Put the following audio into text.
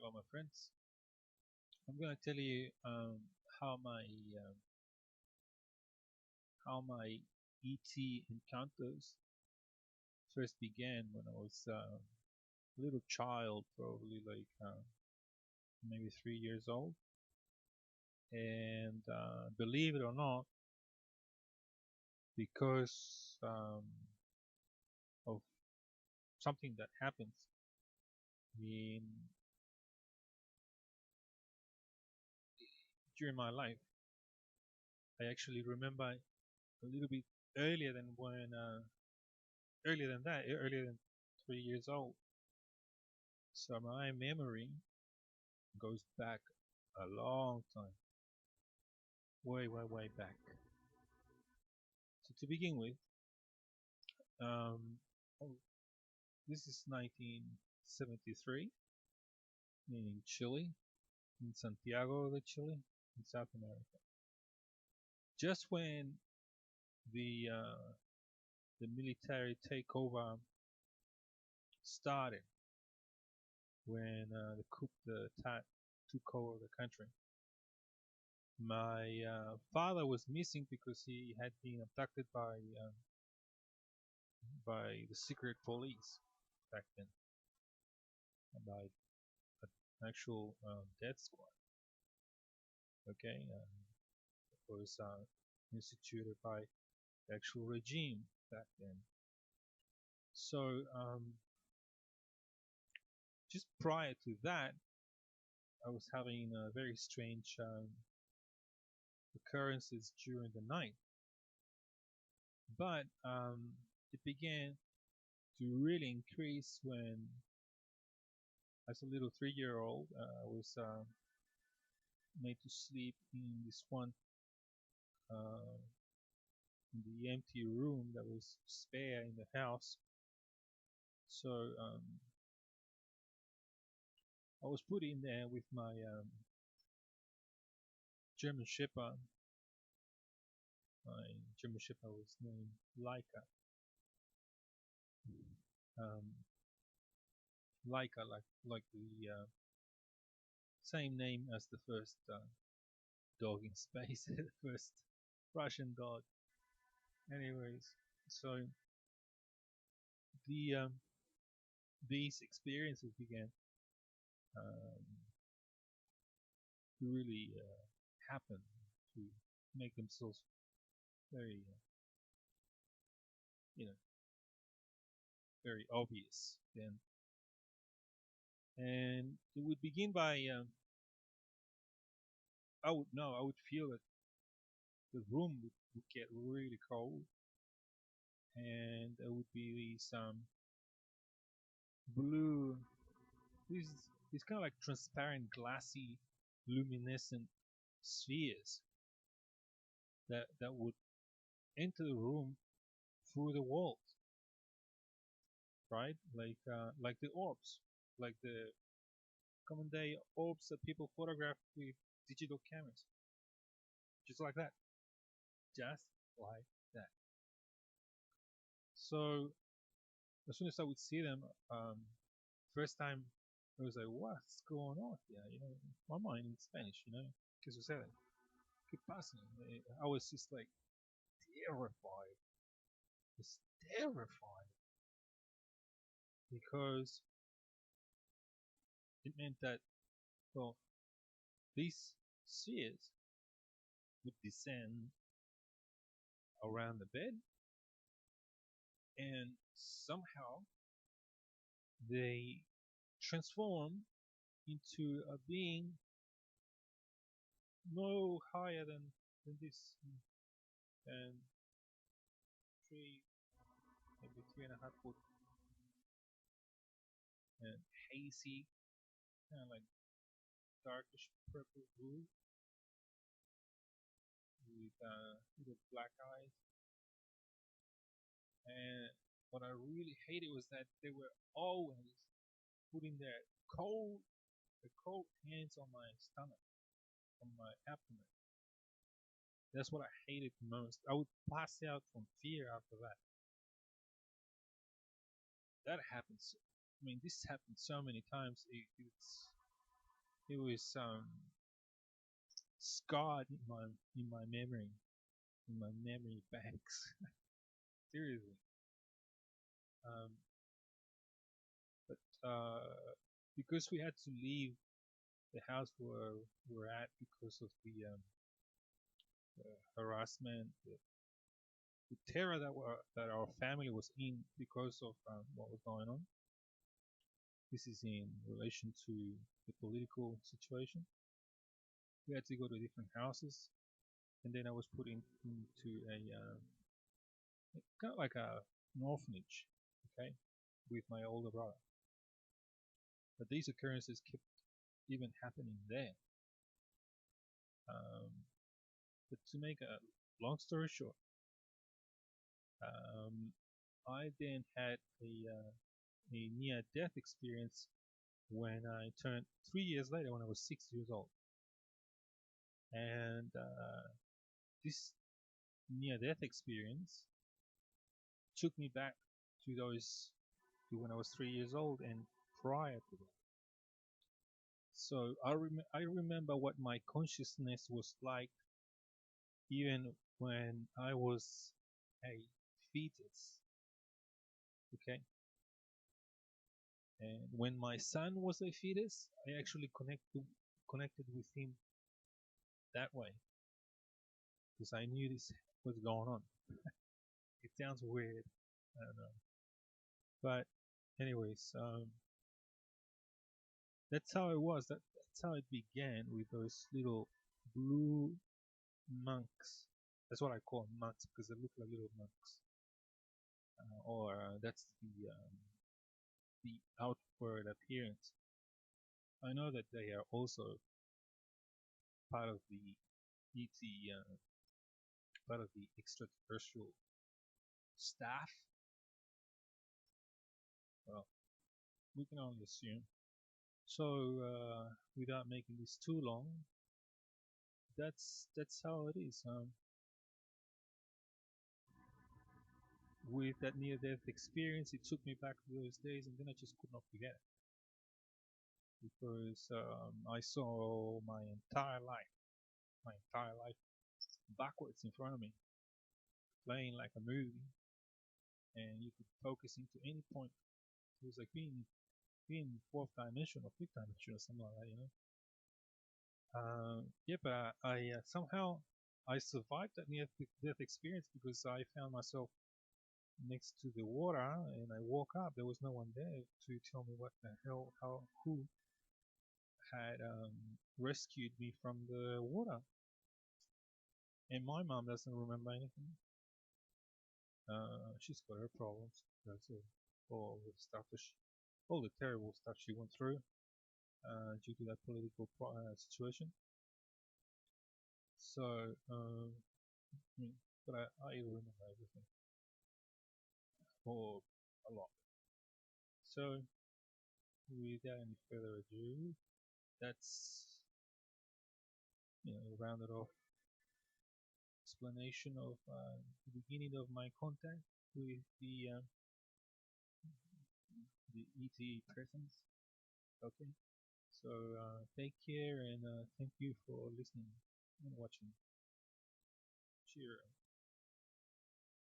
Hello, my friends. I'm gonna tell you how my how my E.T Encounters first began when I was a little child, probably like maybe 3 years old. And believe it or not, because of something that happens in during my life, I actually remember a little bit earlier than earlier than 3 years old. So my memory goes back a long time, way, way, way back. So to begin with, um, oh, this is 1973 in Chile, in Santiago de Chile, in South America. Just when the uh, the military takeover started, when the coup d'etat took over the country, my father was missing because he had been abducted by the secret police back then, by an actual death squad. Okay, it was instituted by the actual regime back then. So just prior to that, I was having very strange occurrences during the night, but it began to really increase when, as a little 3-year-old, I was made to sleep in this one uh, in the empty room that was spare in the house. So I was put in there with my German Shepherd. My German Shepherd was named Laika. Um, Laika, like the same name as the first dog in space, the first Russian dog. Anyways, so the these experiences began um, to really happen, to make themselves very, you know, very obvious then. And it would begin by I would feel that the room would get really cold, and there would be these blue, these these kind of like transparent, glassy, luminescent spheres that would enter the room through the walls, right? Like the orbs, like the common day orbs that people photograph with digital cameras, just like that, just like that. So as soon as I would see them, first time I was like, what's going on here? My mind in Spanish, because you said it. ¿Qué pasa? I was just like terrified, just terrified, because it meant that, well, these spheres would descend around the bed, and somehow they transform into a being no higher than this, and three, maybe 3.5 foot, and hazy, kind of like darkish purple blue with little black eyes. And what I really hated was that they were always putting the cold hands on my stomach, on my abdomen. That's what I hated most. I would pass out from fear after that. That happens. I mean, this happened so many times. It's it was scarred in my memory banks. Seriously. Um, but because we had to leave the house where we're at because of the harassment, the terror that our family was in because of what was going on. This is in relation to the political situation. We had to go to different houses, and then I was put into a kind of like an orphanage, okay, with my older brother. But these occurrences kept even happening there. Um, but to make a long story short, um, I then had a near-death experience when I turned 3 years later, when I was 6 years old. And this near-death experience took me back to when I was 3 years old and prior to that. So I remember what my consciousness was like even when I was a fetus. Okay, and when my son was a fetus, I actually connected with him that way because I knew this was going on. It sounds weird, I don't know, but anyways, that's how it was. That's how it began with those little blue monks. That's what I call monks because they look like little monks. Or that's the outward appearance. I know that they are also part of the E.T. Part of the extraterrestrial staff. Well, we can only assume. So, without making this too long, that's how it is. With that near-death experience, it took me back to those days, and then I just could not forget it because I saw my entire life backwards in front of me, playing like a movie, and you could focus into any point. It was like being fourth dimension or fifth dimension or something like that, you know. Yeah, but I somehow I survived that near death experience because I found myself next to the water and I woke up. There was no one there to tell me what the hell, who had rescued me from the water. And my mom doesn't remember anything. She's got her problems. That's all the stuff all the terrible stuff she went through due to that political situation. So, but I remember everything, or a lot. So, without any further ado, that's rounded off explanation of the beginning of my contact with the ET presence. Okay, so take care and thank you for listening and watching. Cheers.